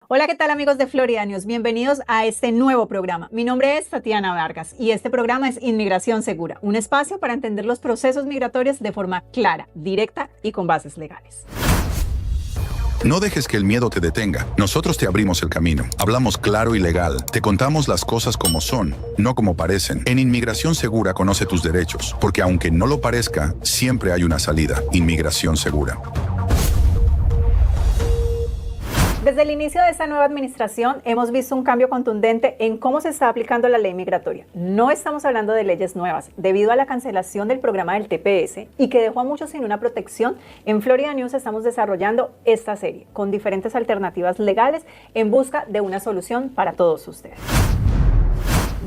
Hola, ¿qué tal amigos de Florida News? Bienvenidos a este nuevo programa. Mi nombre es Tatiana Vargas y este programa es Inmigración Segura, un espacio para entender los procesos migratorios de forma clara, directa y con bases legales. No dejes que el miedo te detenga. Nosotros te abrimos el camino. Hablamos claro y legal. Te contamos las cosas como son, no como parecen. En Inmigración Segura conoce tus derechos, porque aunque no lo parezca, siempre hay una salida. Inmigración Segura. Desde el inicio de esta nueva administración hemos visto un cambio contundente en cómo se está aplicando la ley migratoria. No estamos hablando de leyes nuevas. Debido a la cancelación del programa del TPS y que dejó a muchos sin una protección, en Florida News estamos desarrollando esta serie con diferentes alternativas legales en busca de una solución para todos ustedes.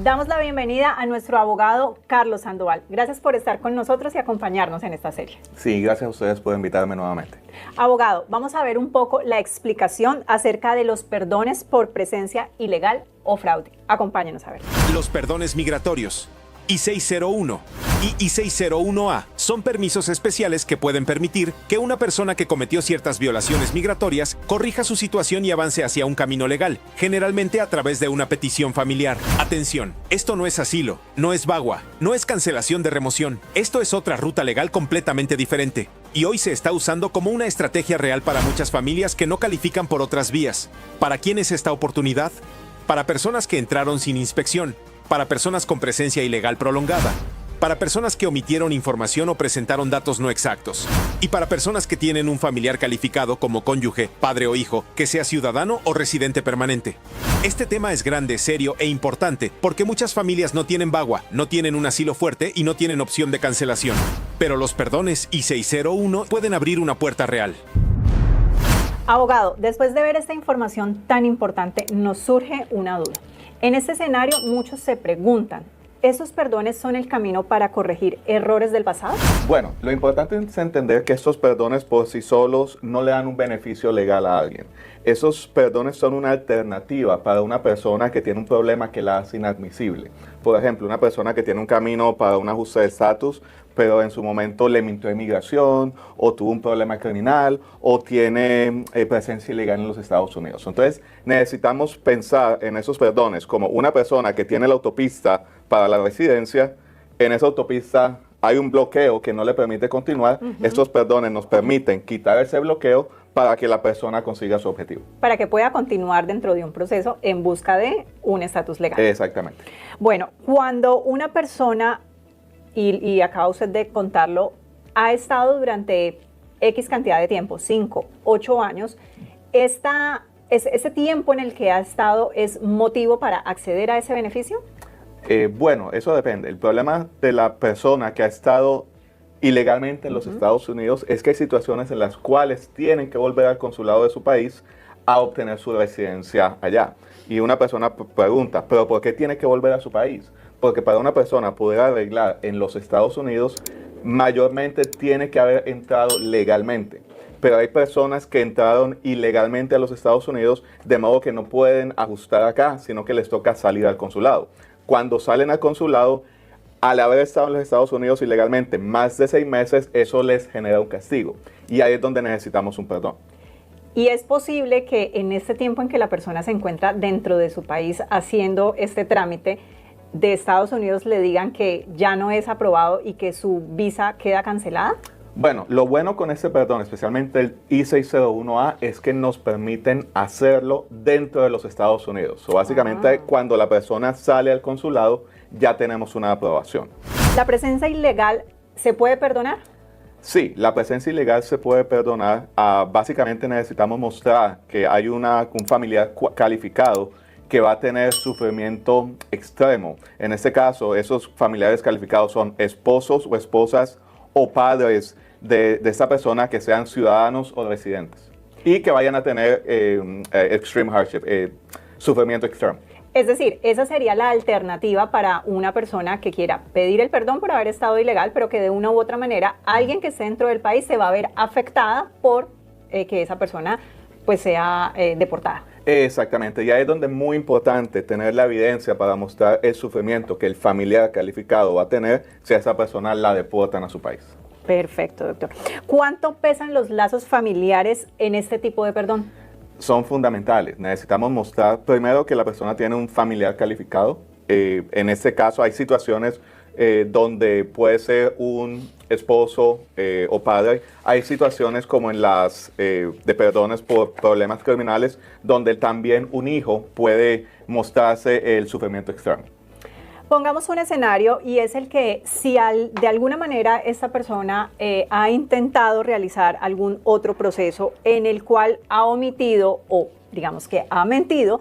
Damos la bienvenida a nuestro abogado Carlos Sandoval. Gracias por estar con nosotros y acompañarnos en esta serie. Sí, gracias a ustedes por invitarme nuevamente. Abogado, vamos a ver un poco la explicación acerca de los perdones por presencia ilegal o fraude. Acompáñenos a ver. Los perdones migratorios, I-601 y I-601A son permisos especiales que pueden permitir que una persona que cometió ciertas violaciones migratorias corrija su situación y avance hacia un camino legal, generalmente a través de una petición familiar. Atención, esto no es asilo, no es VAWA, no es cancelación de remoción. Esto es otra ruta legal completamente diferente. Y hoy se está usando como una estrategia real para muchas familias que no califican por otras vías. ¿Para quién es esta oportunidad? Para personas que entraron sin inspección, para personas con presencia ilegal prolongada, para personas que omitieron información o presentaron datos no exactos, y para personas que tienen un familiar calificado como cónyuge, padre o hijo, que sea ciudadano o residente permanente. Este tema es grande, serio e importante porque muchas familias no tienen VAWA, no tienen un asilo fuerte y no tienen opción de cancelación. Pero los perdones I-601 pueden abrir una puerta real. Abogado, después de ver esta información tan importante, nos surge una duda. En este escenario, muchos se preguntan, ¿estos perdones son el camino para corregir errores del pasado? Bueno, lo importante es entender que estos perdones por sí solos no le dan un beneficio legal a alguien. Esos perdones son una alternativa para una persona que tiene un problema que la hace inadmisible. Por ejemplo, una persona que tiene un camino para un ajuste de estatus, pero en su momento le mintió a inmigración, o tuvo un problema criminal, o tiene presencia ilegal en los Estados Unidos. Entonces, necesitamos pensar en esos perdones como una persona que tiene la autopista para la residencia. En esa autopista hay un bloqueo que no le permite continuar. Estos perdones nos permiten quitar ese bloqueo para que la persona consiga su objetivo. Para que pueda continuar dentro de un proceso en busca de un estatus legal. Exactamente. Bueno, cuando una persona, y acaba usted de contarlo, ha estado durante X cantidad de tiempo, 5, 8 años, ese tiempo en el que ha estado es motivo para acceder a ese beneficio? Bueno, eso depende. El problema de la persona que ha estado ilegalmente en los Estados Unidos es que hay situaciones en las cuales tienen que volver al consulado de su país a obtener su residencia allá. Y una persona pregunta, ¿pero por qué tiene que volver a su país? Porque para una persona poder arreglar en los Estados Unidos, mayormente tiene que haber entrado legalmente. Pero hay personas que entraron ilegalmente a los Estados Unidos, de modo que no pueden ajustar acá, sino que les toca salir al consulado. Cuando salen al consulado, al haber estado en los Estados Unidos ilegalmente más de 6 meses, eso les genera un castigo. Y ahí es donde necesitamos un perdón. Y es posible que en este tiempo en que la persona se encuentra dentro de su país haciendo este trámite de Estados Unidos le digan que ya no es aprobado y que su visa queda cancelada. Bueno, lo bueno con este perdón, especialmente el I-601A, es que nos permiten hacerlo dentro de los Estados Unidos. So, básicamente, cuando la persona sale al consulado, ya tenemos una aprobación. ¿La presencia ilegal se puede perdonar? Sí, la presencia ilegal se puede perdonar. Básicamente necesitamos mostrar que hay un familiar calificado que va a tener sufrimiento extremo. En este caso, esos familiares calificados son esposos o esposas o padres de esta persona que sean ciudadanos o residentes y que vayan a tener extreme hardship, sufrimiento extremo. Es decir, esa sería la alternativa para una persona que quiera pedir el perdón por haber estado ilegal, pero que de una u otra manera alguien que esté dentro del país se va a ver afectada por que esa persona pues sea deportada. Exactamente, y ahí es donde es muy importante tener la evidencia para mostrar el sufrimiento que el familiar calificado va a tener si a esa persona la deportan a su país. Perfecto, doctor. ¿Cuánto pesan los lazos familiares en este tipo de perdón? son fundamentales. Necesitamos mostrar primero que la persona tiene un familiar calificado. En este caso hay situaciones donde puede ser un esposo o padre. Hay situaciones como en las de perdones por problemas criminales, donde también un hijo puede mostrarse el sufrimiento extremo. Pongamos un escenario y es el que si de alguna manera esta persona ha intentado realizar algún otro proceso en el cual ha omitido o digamos que ha mentido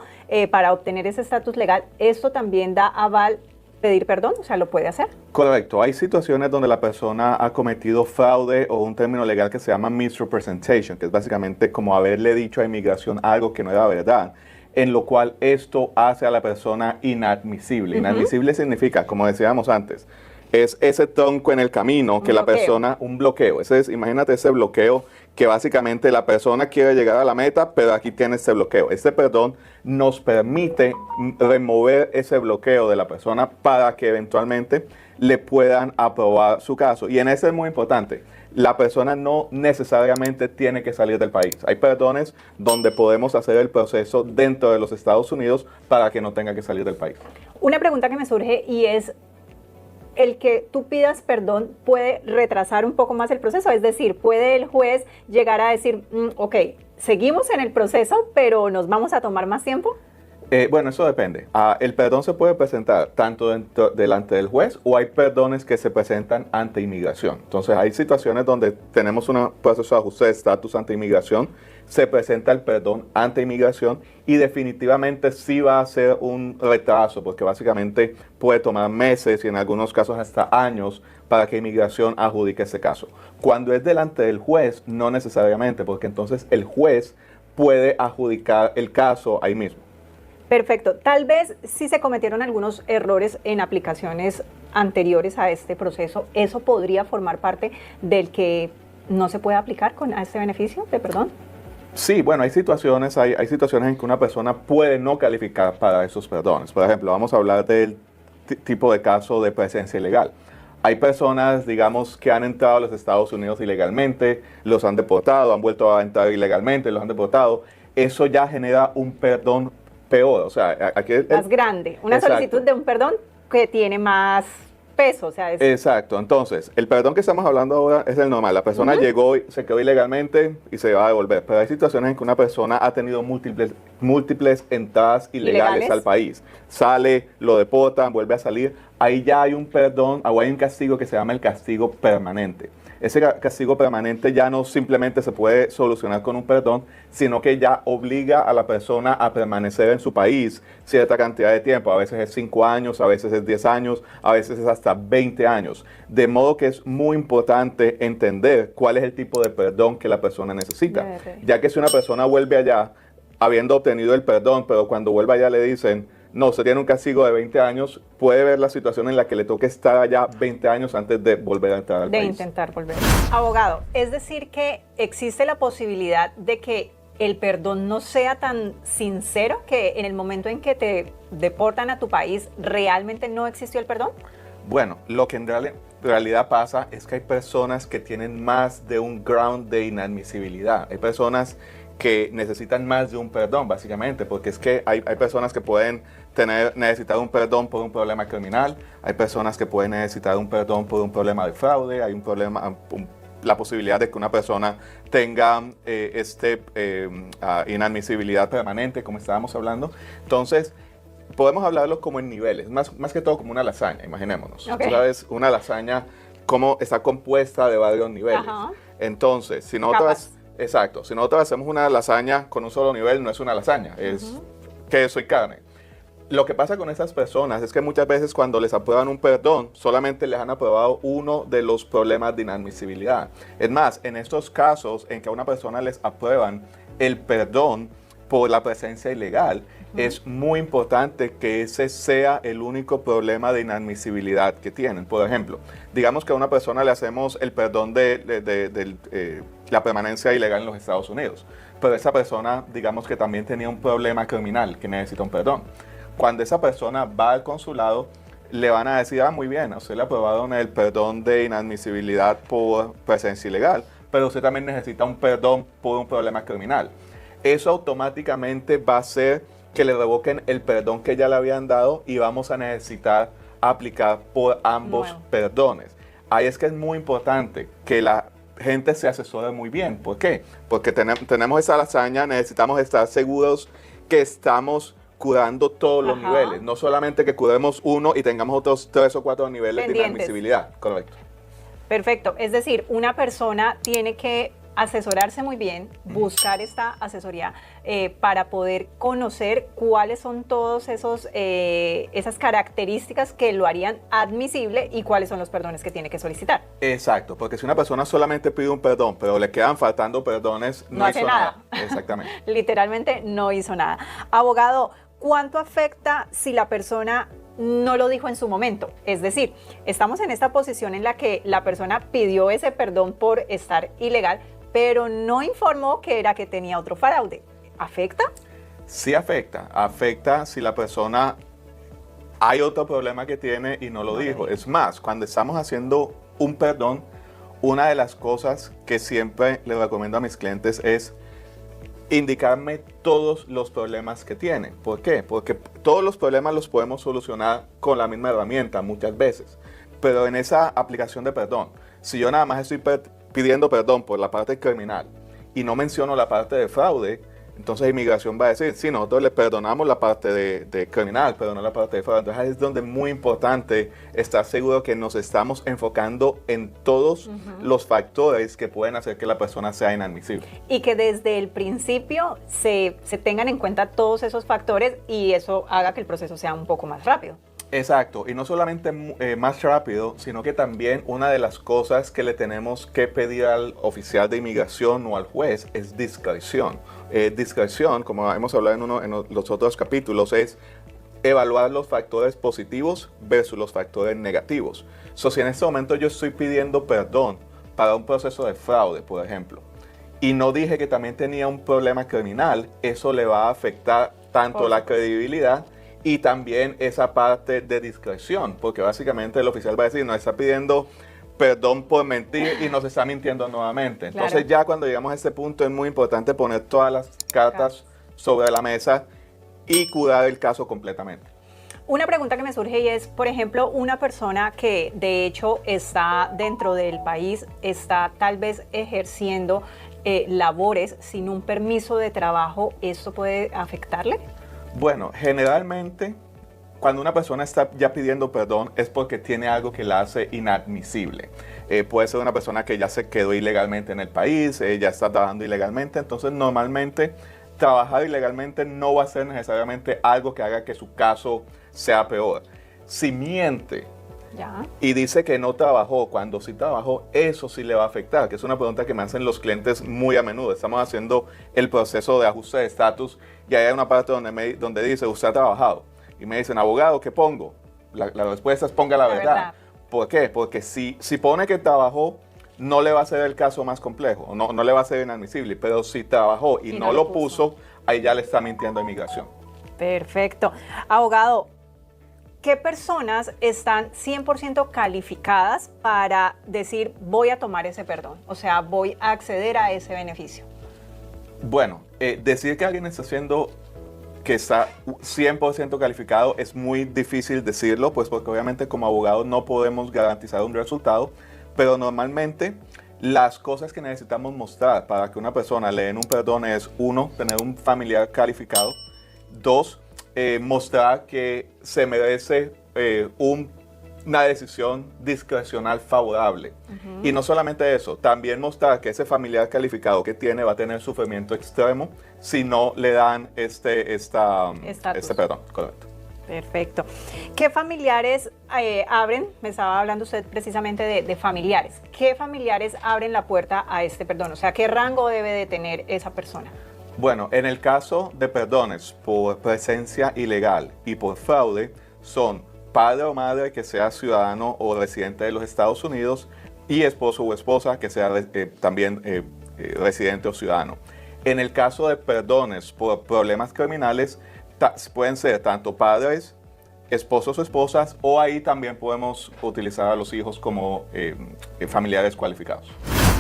para obtener ese estatus legal, ¿esto también da aval pedir perdón? O sea, ¿lo puede hacer? Correcto. Hay situaciones donde la persona ha cometido fraude o un término legal que se llama misrepresentation, que es básicamente como haberle dicho a inmigración algo que no era verdad, en lo cual esto hace a la persona inadmisible. Inadmisible significa, como decíamos antes, es ese tronco en el camino que la persona, un bloqueo. Imagínate ese bloqueo que básicamente la persona quiere llegar a la meta, pero aquí tiene ese bloqueo. Este perdón nos permite remover ese bloqueo de la persona para que eventualmente le puedan aprobar su caso. Y en eso es muy importante. La persona no necesariamente tiene que salir del país. Hay perdones donde podemos hacer el proceso dentro de los Estados Unidos para que no tenga que salir del país. Una pregunta que me surge y es, ¿el que tú pidas perdón puede retrasar un poco más el proceso? Es decir, ¿puede el juez llegar a decir, ok, seguimos en el proceso, pero nos vamos a tomar más tiempo? Bueno, eso depende. El perdón se puede presentar tanto delante del juez o hay perdones que se presentan ante inmigración. Entonces, hay situaciones donde tenemos un proceso de ajuste de estatus ante inmigración, se presenta el perdón ante inmigración y definitivamente sí va a ser un retraso porque básicamente puede tomar meses y en algunos casos hasta años para que inmigración adjudique ese caso. Cuando es delante del juez, no necesariamente, porque entonces el juez puede adjudicar el caso ahí mismo. Perfecto. Tal vez si se cometieron algunos errores en aplicaciones anteriores a este proceso, ¿eso podría formar parte del que no se puede aplicar con este beneficio de perdón? Sí, bueno, hay situaciones en que una persona puede no calificar para esos perdones. Por ejemplo, vamos a hablar del tipo de caso de presencia ilegal. Hay personas, digamos, que han entrado a los Estados Unidos ilegalmente, los han deportado, han vuelto a entrar ilegalmente, los han deportado. Eso ya genera un perdón peor, o sea, aquí más grande, una exacto. Solicitud de un perdón que tiene más peso, o sea, Exacto, entonces, el perdón que estamos hablando ahora es el normal, la persona llegó y se quedó ilegalmente y se va a devolver, pero hay situaciones en que una persona ha tenido múltiples entradas ilegales al país, sale, lo deportan, vuelve a salir, ahí ya hay un perdón, o hay un castigo que se llama el castigo permanente. Ese castigo permanente ya no simplemente se puede solucionar con un perdón, sino que ya obliga a la persona a permanecer en su país cierta cantidad de tiempo. A veces es 5 años, a veces es 10 años, a veces es hasta 20 años. De modo que es muy importante entender cuál es el tipo de perdón que la persona necesita. Ya que si una persona vuelve allá habiendo obtenido el perdón, pero cuando vuelve allá le dicen, no, usted tiene un castigo de 20 años, puede ver la situación en la que le toque estar allá 20 años antes de volver a entrar al país. De intentar volver. Abogado, es decir que existe la posibilidad de que el perdón no sea tan sincero, que en el momento en que te deportan a tu país, ¿realmente no existió el perdón? Bueno, lo que en realidad pasa es que hay personas que tienen más de un ground de inadmisibilidad. Hay personas que necesitan más de un perdón, básicamente, porque es que hay personas que pueden necesitar un perdón por un problema criminal, hay personas que pueden necesitar un perdón por un problema de fraude, hay un problema, la posibilidad de que una persona tenga inadmisibilidad permanente, como estábamos hablando. Entonces, podemos hablarlo como en niveles, más que todo como una lasaña, imaginémonos. Okay. Tú sabes, una lasaña, cómo está compuesta de varios niveles. Ajá. Entonces, si nosotros... Exacto. Si nosotros hacemos una lasaña con un solo nivel, no es una lasaña, es queso y carne. Lo que pasa con esas personas es que muchas veces cuando les aprueban un perdón, solamente les han aprobado uno de los problemas de inadmisibilidad. Es más, en estos casos en que a una persona les aprueban el perdón por la presencia ilegal, es muy importante que ese sea el único problema de inadmisibilidad que tienen. Por ejemplo, digamos que a una persona le hacemos el perdón de la permanencia ilegal en los Estados Unidos, pero esa persona, digamos que también tenía un problema criminal que necesita un perdón. Cuando esa persona va al consulado, le van a decir, muy bien, a usted le aprobaron el perdón de inadmisibilidad por presencia ilegal, pero usted también necesita un perdón por un problema criminal. eso automáticamente va a hacer que le revoquen el perdón que ya le habían dado y vamos a necesitar aplicar por ambos perdones. Ahí es que es muy importante que la gente se asesore muy bien. ¿Por qué? Porque tenemos esa lasaña, necesitamos estar seguros que estamos curando todos los niveles, no solamente que curemos uno y tengamos otros 3 o 4 niveles de inadmisibilidad. Correcto. Perfecto, es decir, una persona tiene que asesorarse muy bien, buscar esta asesoría para poder conocer cuáles son todos esas características que lo harían admisible y cuáles son los perdones que tiene que solicitar. Exacto, porque si una persona solamente pide un perdón, pero le quedan faltando perdones, no hace hizo nada. Exactamente. Literalmente no hizo nada. Abogado, ¿cuánto afecta si la persona no lo dijo en su momento? Es decir, estamos en esta posición en la que la persona pidió ese perdón por estar ilegal, pero no informó que era que tenía otro fraude. ¿Afecta? Sí afecta. Afecta si la persona hay otro problema que tiene y no lo dijo. Es más, cuando estamos haciendo un perdón, una de las cosas que siempre le recomiendo a mis clientes es indicarme todos los problemas que tienen. ¿Por qué? Porque todos los problemas los podemos solucionar con la misma herramienta muchas veces. Pero en esa aplicación de perdón, si yo nada más estoy pidiendo perdón por la parte criminal y no menciono la parte de fraude, entonces inmigración va a decir, sí, nosotros le perdonamos la parte de criminal, pero no la parte de fraude. Entonces ahí es donde es muy importante estar seguro que nos estamos enfocando en todos los factores que pueden hacer que la persona sea inadmisible. Y que desde el principio se tengan en cuenta todos esos factores y eso haga que el proceso sea un poco más rápido. Exacto, y no solamente más rápido, sino que también una de las cosas que le tenemos que pedir al oficial de inmigración o al juez es discreción. Discreción, como hemos hablado en los otros capítulos, es evaluar los factores positivos versus los factores negativos. Si en este momento yo estoy pidiendo perdón para un proceso de fraude, por ejemplo, y no dije que también tenía un problema criminal, eso le va a afectar tanto la credibilidad y también esa parte de discreción, porque básicamente el oficial va a decir, nos está pidiendo perdón por mentir y nos está mintiendo nuevamente. Entonces ya cuando llegamos a este punto es muy importante poner todas las cartas sobre la mesa y curar el caso completamente. Una pregunta que me surge y es, por ejemplo, una persona que de hecho está dentro del país, está tal vez ejerciendo labores sin un permiso de trabajo, ¿esto puede afectarle? Bueno, generalmente cuando una persona está ya pidiendo perdón es porque tiene algo que la hace inadmisible. Puede ser una persona que ya se quedó ilegalmente en el país, ya está trabajando ilegalmente, entonces normalmente trabajar ilegalmente no va a ser necesariamente algo que haga que su caso sea peor. Si miente y dice que no trabajó cuando sí trabajó, eso sí le va a afectar, que es una pregunta que me hacen los clientes muy a menudo. Estamos haciendo el proceso de ajuste de estatus y hay una parte donde dice, usted ha trabajado. Y me dicen, abogado, ¿qué pongo? La respuesta es ponga la verdad. ¿Por qué? Porque si pone que trabajó, no le va a ser el caso más complejo, no le va a ser inadmisible, pero si trabajó y no lo puso, ahí ya le está mintiendo a inmigración. Perfecto. Abogado, ¿qué personas están 100% calificadas para decir voy a tomar ese perdón? O sea, voy a acceder a ese beneficio. Bueno, decir que alguien está haciendo que está 100% calificado es muy difícil decirlo, pues porque obviamente como abogados no podemos garantizar un resultado, pero normalmente las cosas que necesitamos mostrar para que una persona le den un perdón es, 1, tener un familiar calificado, 2, mostrar que se merece una decisión discrecional favorable. Y no solamente eso, también mostrar que ese familiar calificado que tiene va a tener sufrimiento extremo si no le dan este perdón. Correcto. Perfecto. ¿Qué familiares abren? Me estaba hablando usted precisamente de familiares. ¿Qué familiares abren la puerta a este perdón? O sea, ¿qué rango debe de tener esa persona? Bueno, en el caso de perdones por presencia ilegal y por fraude, son padre o madre que sea ciudadano o residente de los Estados Unidos y esposo o esposa que sea también residente o ciudadano. En el caso de perdones por problemas criminales, pueden ser tanto padres, esposos o esposas, o ahí también podemos utilizar a los hijos como familiares cualificados.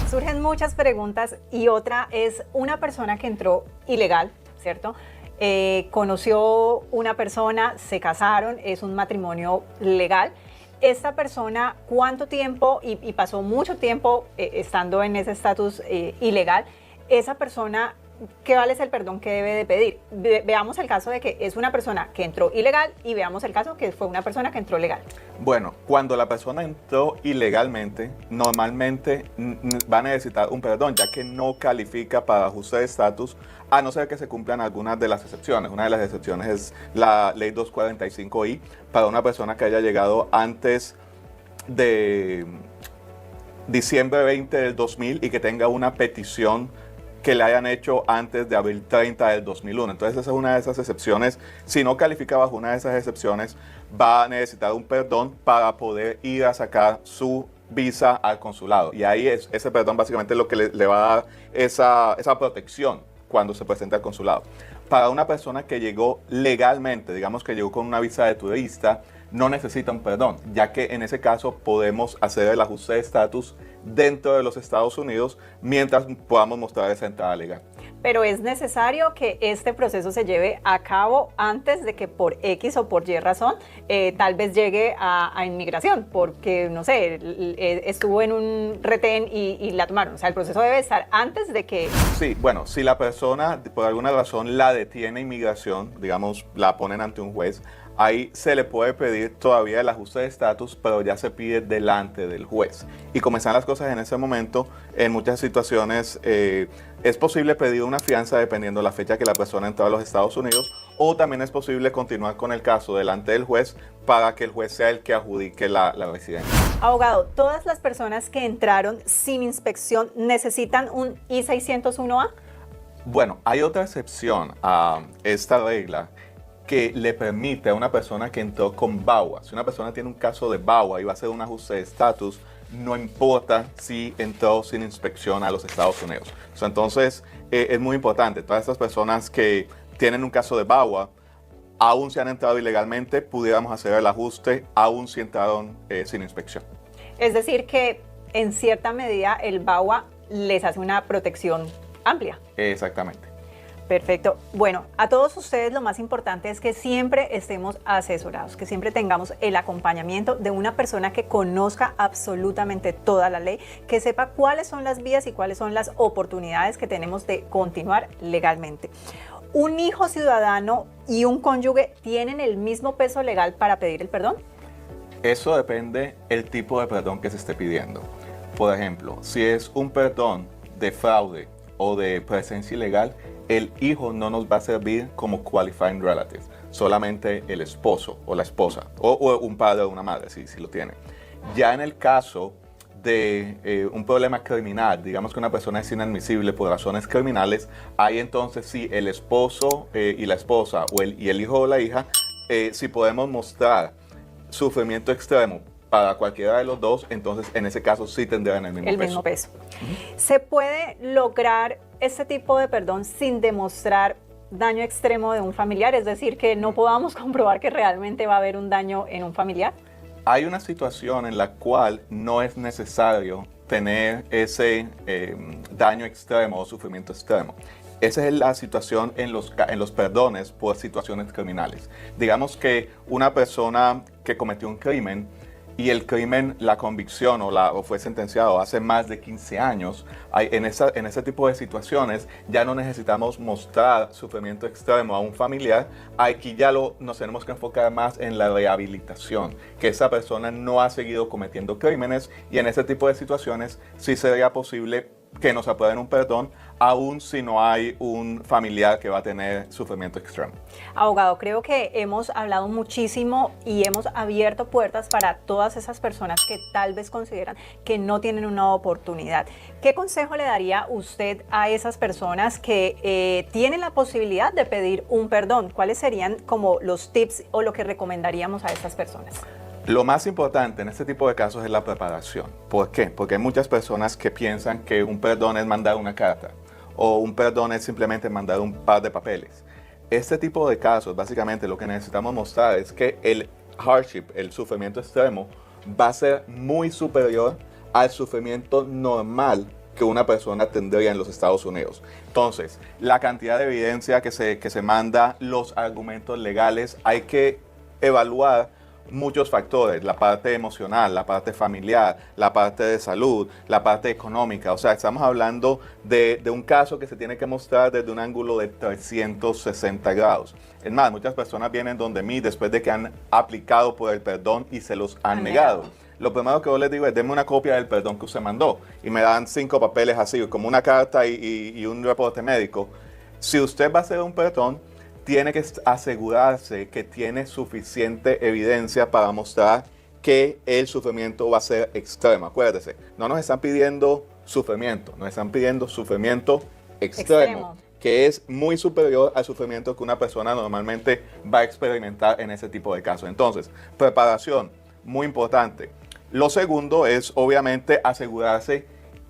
Surgen muchas preguntas y otra es una persona que entró ilegal, ¿cierto? Conoció una persona, se casaron, es un matrimonio legal. Esta persona, ¿cuánto tiempo, y pasó mucho tiempo estando en ese estatus ilegal, esa persona, ¿qué vale es el perdón que debe de pedir? Veamos el caso de que es una persona que entró ilegal y veamos el caso que fue una persona que entró legal. Bueno, cuando la persona entró ilegalmente, normalmente va a necesitar un perdón, ya que no califica para ajuste de estatus, a no ser que se cumplan algunas de las excepciones. Una de las excepciones es la ley 245I, para una persona que haya llegado antes de diciembre 20 del 2000 y que tenga una petición que le hayan hecho antes de abril 30 del 2001. Entonces esa es una de esas excepciones. Si no califica bajo una de esas excepciones, va a necesitar un perdón para poder ir a sacar su visa al consulado. Y ahí ese perdón básicamente es lo que le va a dar esa protección cuando se presenta al consulado. Para una persona que llegó legalmente, digamos que llegó con una visa de turista, no necesita un perdón, ya que en ese caso podemos hacer el ajuste de estatus dentro de los Estados Unidos mientras podamos mostrar esa entrada legal. Pero es necesario que este proceso se lleve a cabo antes de que por X o por Y razón tal vez llegue a inmigración, porque, no sé, estuvo en un retén y la tomaron. O sea, el proceso debe estar antes de que... Sí, bueno, si la persona por alguna razón la detiene inmigración, digamos, la ponen ante un juez, ahí se le puede pedir todavía el ajuste de estatus, pero ya se pide delante del juez. Y como están las cosas en ese momento, en muchas situaciones es posible pedir una fianza dependiendo de la fecha que la persona entró a los Estados Unidos, o también es posible continuar con el caso delante del juez para que el juez sea el que adjudique la residencia. Abogado, ¿todas las personas que entraron sin inspección necesitan un I-601A? Bueno, hay otra excepción a esta regla que le permite a una persona que entró con VAWA. Si una persona tiene un caso de VAWA y va a hacer un ajuste de estatus, no importa si entró sin inspección a los Estados Unidos. Entonces, es muy importante. Todas estas personas que tienen un caso de VAWA, aún si han entrado ilegalmente, pudiéramos hacer el ajuste, aún si entraron sin inspección. Es decir, que en cierta medida el VAWA les hace una protección amplia. Exactamente. Perfecto. Bueno, a todos ustedes lo más importante es que siempre estemos asesorados, que siempre tengamos el acompañamiento de una persona que conozca absolutamente toda la ley, que sepa cuáles son las vías y cuáles son las oportunidades que tenemos de continuar legalmente. ¿Un hijo ciudadano y un cónyuge tienen el mismo peso legal para pedir el perdón? Eso depende del tipo de perdón que se esté pidiendo. Por ejemplo, si es un perdón de fraude o de presencia ilegal, el hijo no nos va a servir como qualifying relative, solamente el esposo o la esposa, o un padre o una madre, si lo tiene. Ya en el caso de un problema criminal, digamos que una persona es inadmisible por razones criminales, ahí entonces sí, el esposo y la esposa y el hijo o la hija, si podemos mostrar sufrimiento extremo para cualquiera de los dos, entonces en ese caso sí tendrán el mismo peso. ¿Se puede lograr este tipo de perdón sin demostrar daño extremo de un familiar? Es decir, que no podamos comprobar que realmente va a haber un daño en un familiar. Hay una situación en la cual no es necesario tener ese daño extremo o sufrimiento extremo. Esa es la situación en los perdones por situaciones criminales. Digamos que una persona que cometió un crimen y el crimen, la convicción o fue sentenciado hace más de 15 años, en ese tipo de situaciones ya no necesitamos mostrar sufrimiento extremo a un familiar. Aquí ya nos tenemos que enfocar más en la rehabilitación, que esa persona no ha seguido cometiendo crímenes, y en ese tipo de situaciones sí sería posible que nos aprueben un perdón, aun si no hay un familiar que va a tener sufrimiento extremo. Abogado, creo que hemos hablado muchísimo y hemos abierto puertas para todas esas personas que tal vez consideran que no tienen una oportunidad. ¿Qué consejo le daría usted a esas personas que tienen la posibilidad de pedir un perdón? ¿Cuáles serían como los tips o lo que recomendaríamos a estas personas? Lo más importante en este tipo de casos es la preparación. ¿Por qué? Porque hay muchas personas que piensan que un perdón es mandar una carta o un perdón es simplemente mandar un par de papeles. Este tipo de casos, básicamente lo que necesitamos mostrar es que el hardship, el sufrimiento extremo, va a ser muy superior al sufrimiento normal que una persona tendría en los Estados Unidos. Entonces, la cantidad de evidencia que se manda, los argumentos legales, hay que evaluar muchos factores, la parte emocional, la parte familiar, la parte de salud, la parte económica. O sea, estamos hablando de un caso que se tiene que mostrar desde un ángulo de 360 grados. Es más, muchas personas vienen donde mí después de que han aplicado por el perdón y se los han negado. Lo primero que yo les digo es, denme una copia del perdón que usted mandó. Y me dan 5 papeles así, como una carta y un reporte médico. Si usted va a hacer un perdón, tiene que asegurarse que tiene suficiente evidencia para mostrar que el sufrimiento va a ser extremo. Acuérdese, no nos están pidiendo sufrimiento, nos están pidiendo sufrimiento extremo, que es muy superior al sufrimiento que una persona normalmente va a experimentar en ese tipo de casos. Entonces, preparación, muy importante. Lo segundo es, obviamente, asegurarse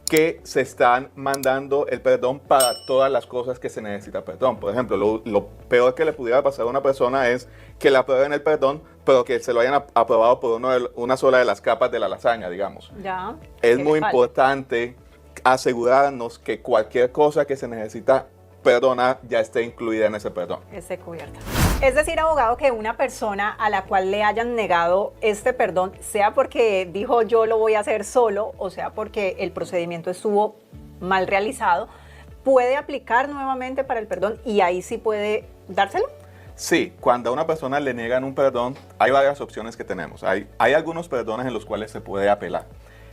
que se están mandando el perdón para todas las cosas que se necesita perdón. Por ejemplo, lo peor que le pudiera pasar a una persona es que le aprueben el perdón, pero que se lo hayan aprobado por una sola de las capas de la lasaña, digamos. Ya. Es muy importante asegurarnos que cualquier cosa que se necesita perdonar ya esté incluida en ese perdón. Esté cubierta. Es decir, abogado, que una persona a la cual le hayan negado este perdón, sea porque dijo yo lo voy a hacer solo, o sea porque el procedimiento estuvo mal realizado, puede aplicar nuevamente para el perdón y ahí sí puede dárselo. Sí, cuando a una persona le niegan un perdón, hay varias opciones que tenemos. Hay algunos perdones en los cuales se puede apelar.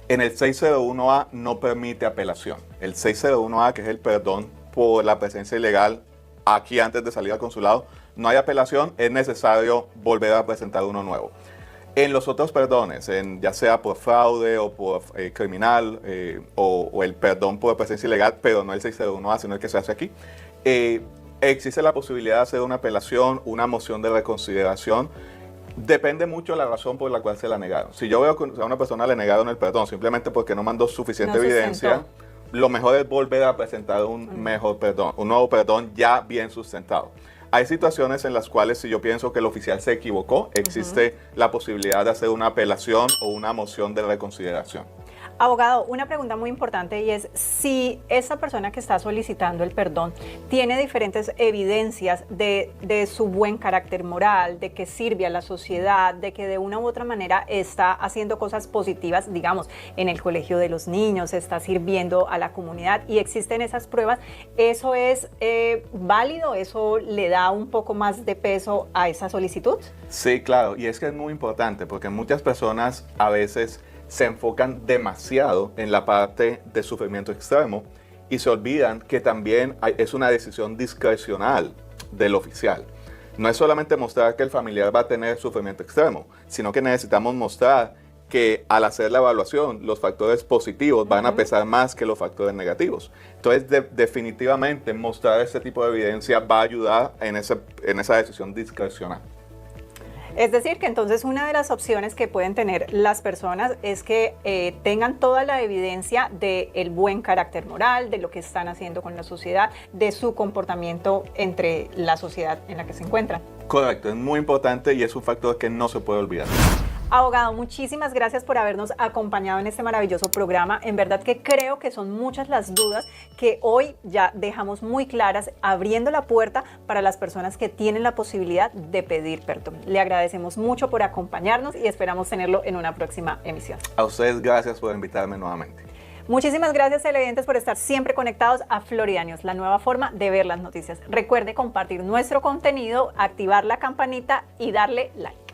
En el 601A no permite apelación. El 601A, que es el perdón por la presencia ilegal aquí antes de salir al consulado, no hay apelación, es necesario volver a presentar uno nuevo. En los otros perdones, ya sea por fraude o por criminal o el perdón por presencia ilegal, pero no el 601A, sino el que se hace aquí, existe la posibilidad de hacer una apelación, una moción de reconsideración. Depende mucho de la razón por la cual se la negaron. Si yo veo que a una persona le negaron el perdón simplemente porque no mandó suficiente evidencia, lo mejor es volver a presentar un mejor perdón, un nuevo perdón ya bien sustentado. Hay situaciones en las cuales si yo pienso que el oficial se equivocó, existe la posibilidad de hacer una apelación o una moción de reconsideración. Abogado, una pregunta muy importante y es si esa persona que está solicitando el perdón tiene diferentes evidencias de su buen carácter moral, de que sirve a la sociedad, de que de una u otra manera está haciendo cosas positivas, digamos, en el colegio de los niños, está sirviendo a la comunidad y existen esas pruebas, ¿eso es válido? ¿Eso le da un poco más de peso a esa solicitud? Sí, claro, y es que es muy importante porque muchas personas a veces se enfocan demasiado en la parte de sufrimiento extremo y se olvidan que también es una decisión discrecional del oficial. No es solamente mostrar que el familiar va a tener sufrimiento extremo, sino que necesitamos mostrar que al hacer la evaluación los factores positivos van a pesar más que los factores negativos. Entonces, definitivamente mostrar este tipo de evidencia va a ayudar en esa decisión discrecional. Es decir, que entonces una de las opciones que pueden tener las personas es que tengan toda la evidencia del buen carácter moral, de lo que están haciendo con la sociedad, de su comportamiento entre la sociedad en la que se encuentran. Correcto, es muy importante y es un factor que no se puede olvidar. Abogado, muchísimas gracias por habernos acompañado en este maravilloso programa. En verdad que creo que son muchas las dudas que hoy ya dejamos muy claras, abriendo la puerta para las personas que tienen la posibilidad de pedir perdón. Le agradecemos mucho por acompañarnos y esperamos tenerlo en una próxima emisión. A ustedes gracias por invitarme nuevamente. Muchísimas gracias, televidentes, por estar siempre conectados a Florida News, la nueva forma de ver las noticias. Recuerde compartir nuestro contenido, activar la campanita y darle like.